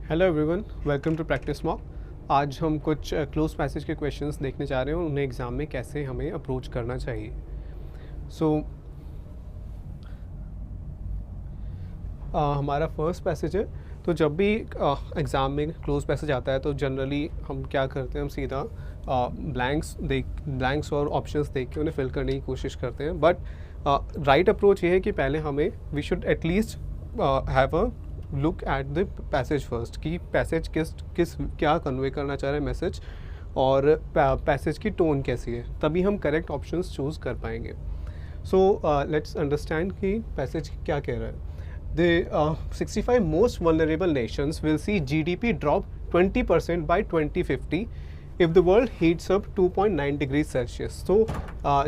Hello everyone, welcome to practice mock. आज हम कुछ क्लोज पैसेज के क्वेश्चंस देखने जा रहे हैं और उन्हें एग्ज़ाम में कैसे हमें अप्रोच करना चाहिए। हमारा फर्स्ट पैसेज है। तो जब भी एग्ज़ाम में क्लोज पैसेज आता है तो जनरली हम क्या करते हैं, हम सीधा ब्लैंक्स और ऑप्शंस देख के उन्हें फिल करने की कोशिश करते हैं। बट राइट अप्रोच ये है कि पहले हमें we should at least have a look at the passage first कि पैसेज किस क्या कन्वे करना चाह रहे हैं मैसेज, और पैसेज की टोन कैसी है, तभी हम करेक्ट ऑप्शंस चूज़ कर पाएंगे। सो लेट्स अंडरस्टैंड कि पैसेज क्या कह रहा है। The 65 most vulnerable nations will see GDP drop 20% by 2050 if the world heats up 2.9 degrees Celsius। तो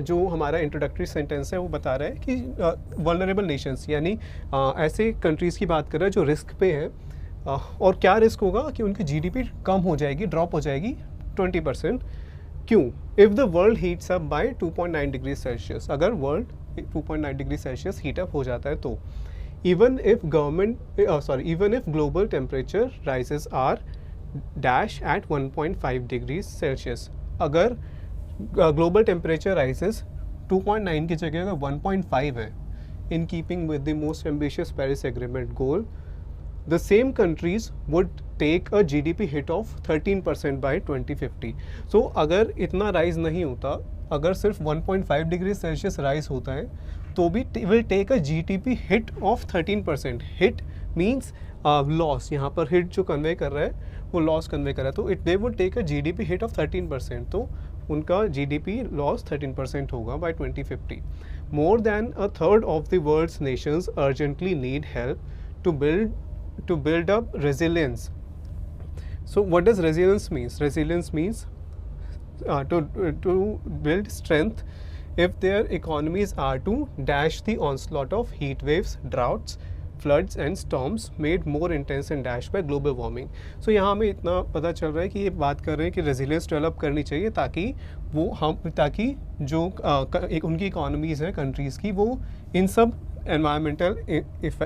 जो हमारा इंट्रोडक्टरी सेंटेंस है वो बता रहा है कि वल्नरेबल नेशंस यानी ऐसे कंट्रीज़ की बात कर रहा है जो रिस्क पे हैं। और क्या रिस्क होगा कि उनकी जीडीपी कम हो जाएगी, ड्रॉप हो जाएगी 20%। क्यों? If the world heats up by 2.9 degree Celsius, अगर world 2.9 degree Celsius heat up हो जाता है तो even if global temperature rises are dash at 1.5 degrees Celsius, अगर global temperature rises 2.9 की जगह अगर 1.5 है, in keeping with the most ambitious Paris Agreement goal, the same countries would take a GDP hit of 13% by 2050। So अगर इतना rise नहीं होता, अगर सिर्फ 1.5 डिग्री सेल्सियस राइज होता है तो भी will take a GDP hit of 13%। Hit means loss, यहाँ पर हिट जो कन्वे कर रहा है वो लॉस कन्वे कर रहा है, तो they would take a GDP hit of 13%। तो उनका जीडीपी लॉस 13% होगा by 2050। More than a third of the world's nations urgently need help to build up resilience। So what does resilience means? Resilience means to build strength if their economies are to dash the onslaught of heat waves, droughts, floods and storms made more intense and dash by global warming। So यहाँ हमें इतना पता चल रहा है कि ये बात कर रहे हैं कि resilience डेवलप करनी चाहिए ताकि जो उनकी इकोनॉमीज़ हैं कंट्रीज़ की, वो इन सब एनवायरमेंटल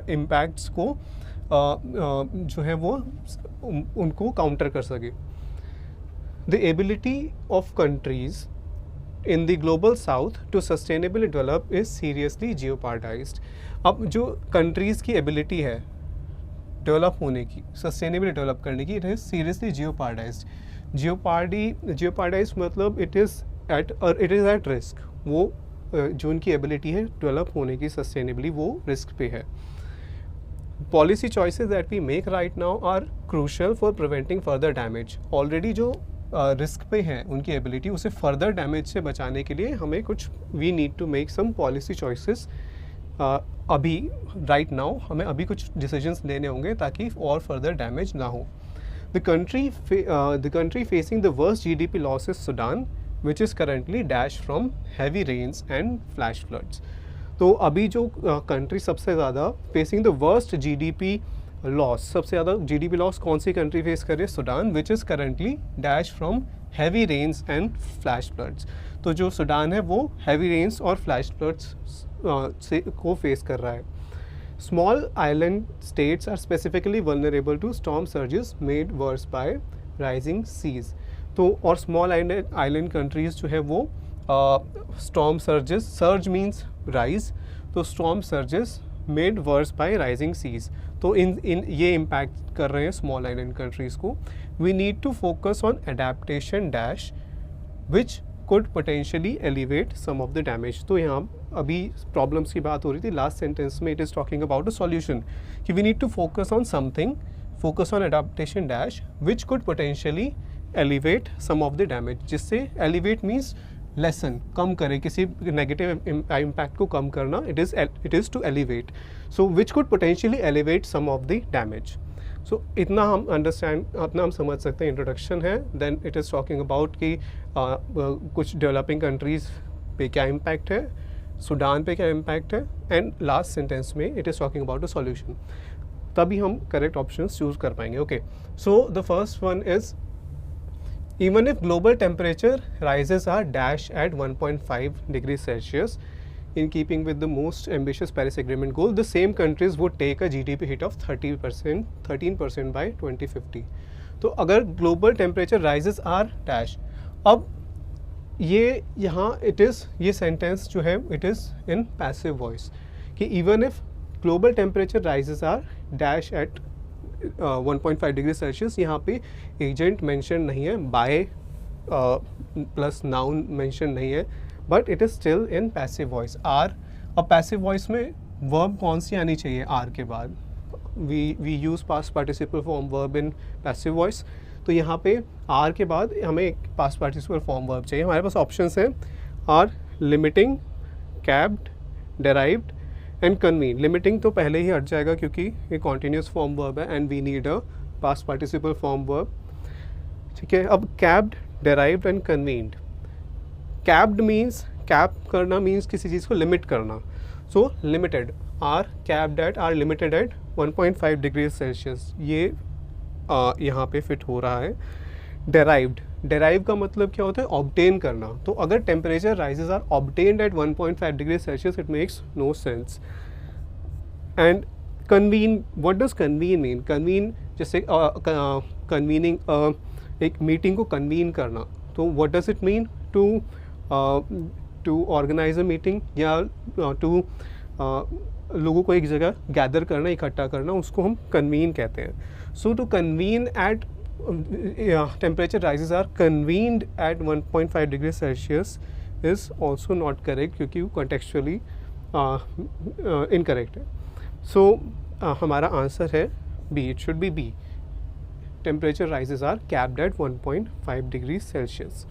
इम्पैक्ट्स को जो है वो उनको काउंटर कर सके। The ability of countries in the global south to sustainably develop is seriously jeopardised. अब जो कंट्रीज़ की एबिलिटी है डेवलप होने की, सस्टेनेबली डेवलप करने की, इट इज़ सीरियसली जियोपार्डाइज्ड। जियोपार्डाइज्ड मतलब इट इज़ एट रिस्क। वो जो उनकी एबिलिटी है डेवलप होने की सस्टेनेबली, वो रिस्क पे है। Policy choices that we make right now are crucial for preventing further damage। Already जो रिस्क पे हैं उनकी एबिलिटी, उसे फर्दर डैमेज से बचाने के लिए हमें कुछ we need to make some policy choices. अभी राइट नाउ हमें अभी कुछ डिसीजंस लेने होंगे ताकि और फर्दर डैमेज ना हो। The country facing the worst GDP loss is Sudan, which is currently dash from heavy rains and flash floods. तो अभी जो कंट्री सबसे ज़्यादा facing the worst GDP loss, सबसे ज़्यादा जीडीपी लॉस कौन सी कंट्री फेस कर रही है? Sudan, which is currently dash from heavy rains and flash floods. तो जो सूडान है वो हैवी रेन्स और फ्लैश फ्लड्स को फेस कर रहा है। Small island states are specifically vulnerable to storm surges made worse by rising seas. तो और स्मॉल आइलैंड कंट्रीज़ जो है वो storm surges, surge means rise, तो storm surges made worse by rising seas, तो इन ये इम्पैक्ट कर रहे हैं स्मॉल आइलैंड कंट्रीज़ को। We need to focus on adaptation dash which could potentially elevate some of the damage. तो यहाँ अभी प्रॉब्लम्स की बात हो रही थी, लास्ट सेंटेंस में it is talking about a solution कि we need to focus on something, focus on adaptation dash which could potentially elevate some of the damage, जिससे एलिवेट मीन्स लेसन, कम करे, किसी नेगेटिव इम्पैक्ट को कम करना, it is to elevate. So which could potentially elevate some of the damage. So इतना हम समझ सकते हैं, इंट्रोडक्शन है। Then it is talking about कि कुछ डेवलपिंग कंट्रीज़ पे क्या इम्पैक्ट है, सूडान पे क्या इम्पैक्ट है, एंड लास्ट सेंटेंस में it is talking about a solution. तभी हम करेक्ट ऑप्शंस चूज़ कर पाएंगे। Okay, so the first one is even if global temperature rises are dash at 1.5 degrees Celsius, in keeping with the most ambitious Paris Agreement goal, the same countries would take a GDP hit of 13% by 2050. तो अगर global temperature rises are dash, अब ये यहाँ it is, ये sentence जो है it is in passive voice कि even if global temperature rises are dash at 1.5 degree Celsius, यहाँ पे एजेंट मेंशन नहीं है, बाय प्लस नाउन मेंशन नहीं है, but it is still in passive voice are. अब पैसिव वॉइस में verb कौन सी आनी चाहिए आर के बाद? We use past participle form verb in passive voice, तो यहाँ पे आर के बाद हमें एक पास्ट पार्टिसिपल फॉर्म वर्ब चाहिए. हमारे पास ऑप्शंस हैं are limiting, capped, derived and convene. Limiting तो पहले ही हट जाएगा क्योंकि ये कॉन्टीन्यूस फॉर्म वर्ब है and we need a past participle form verb. ठीक है, अब capped, derived and convened. Capped means, cap करना मीन्स किसी चीज़ को लिमिट करना. So limited, are capped at, are limited at 1.5 degree Celsius, ये यहाँ पे फिट हो रहा है. डेराइव्ड, डेराइव का मतलब क्या होता है? ऑब्टेन करना. तो अगर temperature rises are obtained at 1.5 degree Celsius, it makes no sense. And convene, what does convene mean? Convene जैसे कन्वीनिंग, एक मीटिंग को कन्वीन करना. तो what does it mean? To organise a meeting या टू लोगों को एक जगह गैदर करना, इकट्ठा करना, उसको हम कन्वीन कहते हैं. So to convene at temperature rises are convened at 1.5 degrees Celsius is also not correct क्योंकि वो contextually incorrect है. So हमारा आंसर है B. It should be B. Temperature rises are capped at 1.5 degrees Celsius.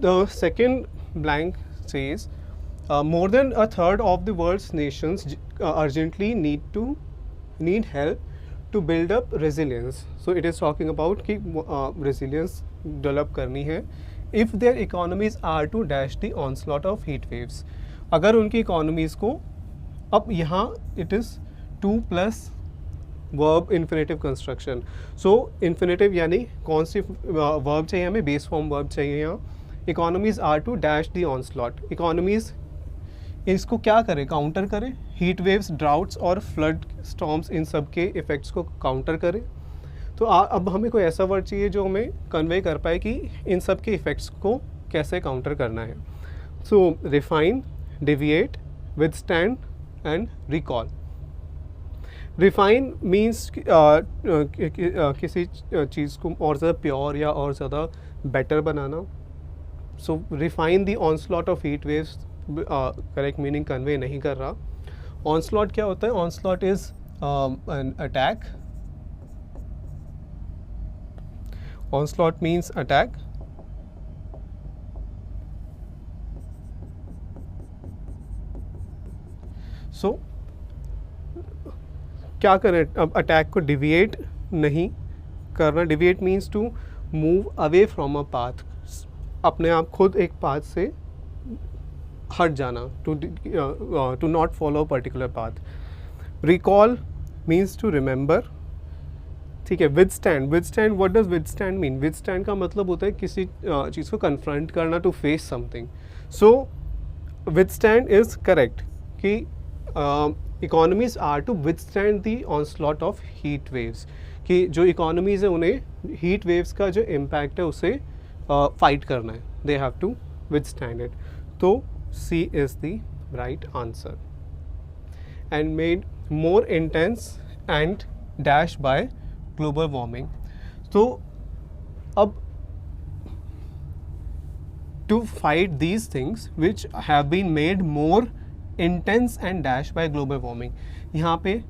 The second blank says more than a third of the world's nations urgently need help to build up resilience. So it is talking about कि resilience develop करनी है if their economies are to dash the onslaught of heat waves. अगर उनकी economies को, अब यहाँ it is 2 plus verb infinitive construction. So infinitive यानी कौन सी verb चाहिए हमें? base form verb चाहिए यहाँ. economies are to dash the onslaught. economies इसको क्या करें? काउंटर करें. हीट वेव्स, ड्राउट्स और फ्लड स्टॉर्म्स, इन सब के इफ़ेक्ट्स को काउंटर करें. तो अब हमें कोई ऐसा वर्ड चाहिए जो हमें कन्वे कर पाए कि इन सब के इफ़ेक्ट्स को कैसे काउंटर करना है. So refine, deviate, withstand and recall. Refine means किसी चीज़ को और ज़्यादा प्योर या और ज़्यादा बेटर बनाना. So refine the onslaught of heat waves correct meaning convey नहीं कर रहा. ऑनस्लॉट क्या होता है? Onslaught is an attack. Onslaught means attack. So क्या करें? अब अटैक को डिविएट नहीं करना. Deviate means to move away from a path, अपने आप खुद एक पाथ से हट जाना, to not follow particular path. Recall means to remember. ठीक है. Withstand, withstand, what does withstand mean? Withstand का मतलब होता है किसी चीज़ को कन्फ्रंट करना, to face something. So withstand is correct कि economies are to withstand the onslaught of heat waves, कि जो इकोनॉमीज है उन्हें हीट वेव्स का जो इम्पैक्ट है उसे फाइट करना है. They have to withstand it. तो C is the right answer. And made more intense and dash by global warming. So अब to fight these things which have been made more intense and dash by global warming. यहाँ पे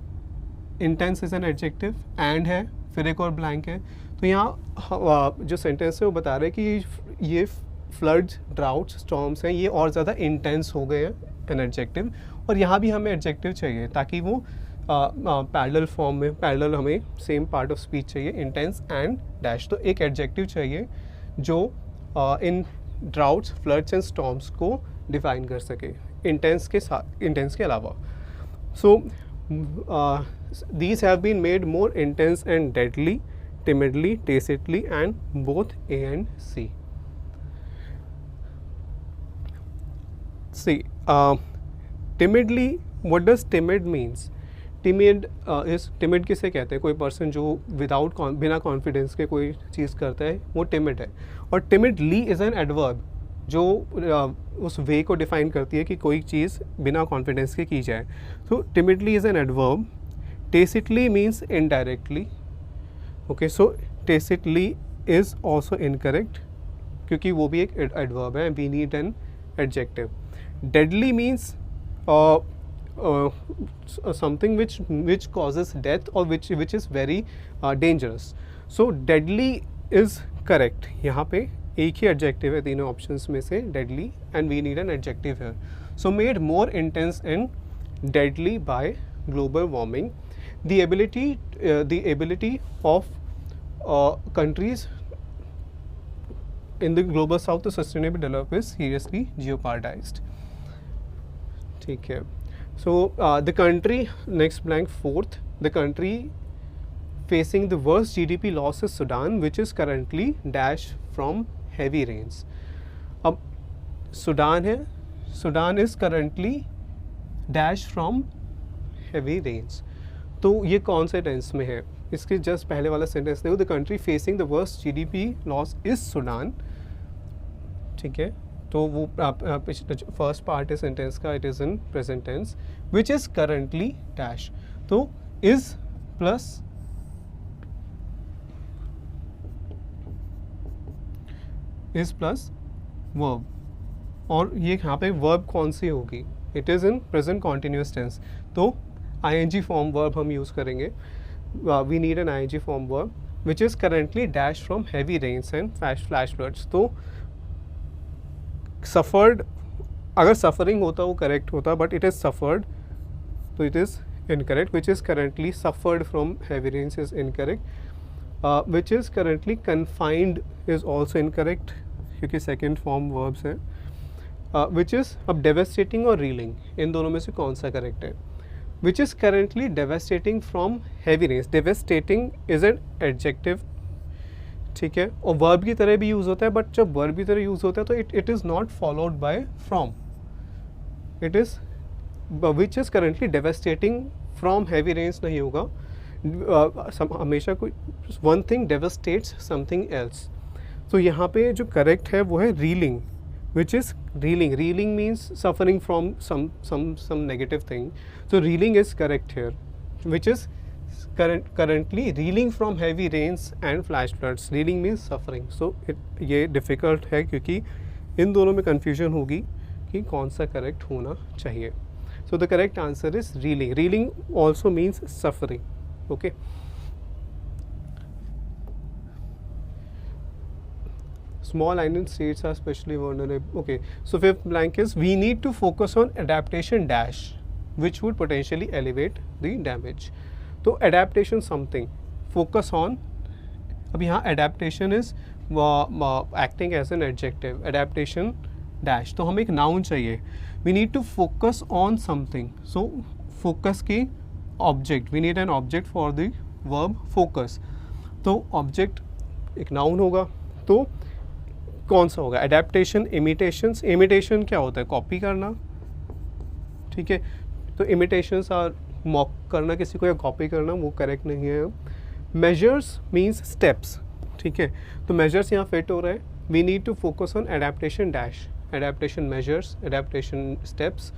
intense is an adjective, and है, फिर एक और blank है. तो यहाँ जो sentence है वो बता रहे हैं कि ये फ्लड्स, ड्राउट्स, स्टॉर्म्स हैं, ये और ज़्यादा इंटेंस हो गए हैं, एन एडजेक्टिव. और यहाँ भी हमें एडजेक्टिव चाहिए ताकि वो पैरेलल फॉर्म में, पैरेलल हमें सेम पार्ट ऑफ स्पीच चाहिए, इंटेंस एंड डैश. तो एक एडजेक्टिव चाहिए जो इन ड्राउट्स, फ्लड्स एंड स्टॉर्म्स को डिफाइन कर सके इंटेंस के साथ, इंटेंस के अलावा. So these have been made more intense and deadly, timidly, tacitly and both A and C. C timidly, what does timid means? timid किसे कहते हैं? कोई पर्सन जो बिना कॉन्फिडेंस के कोई चीज़ करता है वो timid है. और timidly इज़ एन एडवर्ब जो उस वे को डिफाइन करती है कि कोई चीज़ बिना कॉन्फिडेंस के की जाए. तो timidly is an adverb. tacitly means indirectly. Okay, so tacitly is also incorrect क्योंकि वो भी एक एडवर्ब है. We need an adjective. deadly means something which causes death or which is very dangerous. So deadly is correct. यहाँ पे एक ही adjective है तीनों options में से, deadly, and we need an adjective here. So made more intense and deadly by global warming. The ability of countries in the global south to sustainably develop is seriously jeopardized. ठीक है. So the country, next blank, fourth, the country facing the worst GDP loss is Sudan, which is currently dash from heavy rains. अब Sudan है, Sudan is currently dash from heavy rains. तो ये कौन से tense में है? इसके just पहले वाला सेंटेंस देखो, the country facing the worst GDP loss is Sudan. ठीक है, तो वो फर्स्ट पार्ट है सेंटेंस का, it is in present tense, which is currently dash. तो इज प्लस वर्ब, और ये यहाँ पे वर्ब कौन सी होगी? It is in present continuous tense, तो ing फॉर्म वर्ब हम यूज़ करेंगे. We need an ing form verb which is currently dash from heavy rains and flash floods. तो सफ़र्ड, अगर सफ़रिंग होता वो करेक्ट होता, बट इट इज़ सफ़र्ड, तो it is incorrect. Which is currently suffered from heavy rains is incorrect. Which is currently confined is also incorrect क्योंकि second form verbs हैं. Which is, अब devastating और reeling, इन दोनों में से कौन सा करेक्ट है? Which is currently devastating from heavy rains. Devastating is an adjective, ठीक है, और वर्ब की तरह भी यूज़ होता है, बट जब वर्ब की तरह यूज़ होता है तो it is not followed by from. It is which is currently devastating from heavy rains नहीं होगा. हमेशा कोई one thing devastates something else. तो यहाँ पे जो करेक्ट है वो है reeling, which is reeling. Reeling means suffering from some negative thing. So reeling is correct here, which is currently reeling from heavy rains and flash floods. Reeling means suffering. So ये difficult है क्योंकि इन दोनों में confusion होगी कि कौन सा correct होना चाहिए. So the correct answer is reeling. Reeling also means suffering. Okay. Small island states are especially vulnerable. Okay, so fifth blank is we need to focus on adaptation dash, which would potentially elevate the damage. तो adaptation something, focus on. अब यहाँ adaptation is acting as an adjective. Adaptation dash, तो हमें एक noun चाहिए. We need to focus on something. So focus की object, we need an object for the verb focus. तो object एक noun होगा, तो कौन सा होगा? Adaptation, imitations. इमिटेशन क्या होता है? कॉपी करना, ठीक है, तो इमिटेशंस आर मॉक करना किसी को या कॉपी करना, वो करेक्ट नहीं है. मेजर्स मीन्स स्टेप्स, ठीक है, तो मेजर्स यहाँ फिट हो रहा है. We need to focus on adaptation dash, adaptation measures, adaptation steps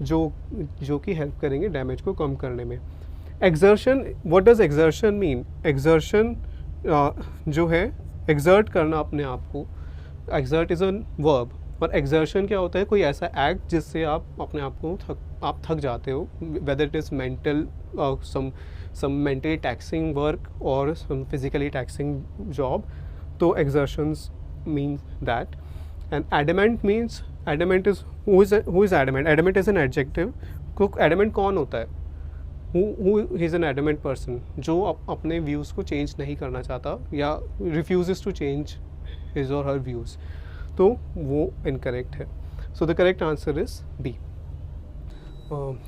जो कि हेल्प करेंगे डैमेज को कम करने में. Exertion, what does exertion mean? Exertion जो है एक्सर्ट करना अपने आप को, एक्सर्ट इज़ अ वर्ब. और एक्सर्शन क्या होता है? कोई ऐसा एक्ट जिससे आप अपने आप को थक जाते हो, whether it is mental, some mentally taxing work और सम फिजिकली टैक्सिंग जॉब. तो exertions mean that. And adamant means, adamant is who is adamant? Adamant is an adjective. Adamant कौन होता है? Who is an adamant person जो अपने views को change नहीं करना चाहता या refuse to change his or her views. तो वो incorrect है. So the correct answer is B.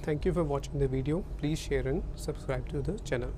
Thank you for watching the video. Please share and subscribe to the channel.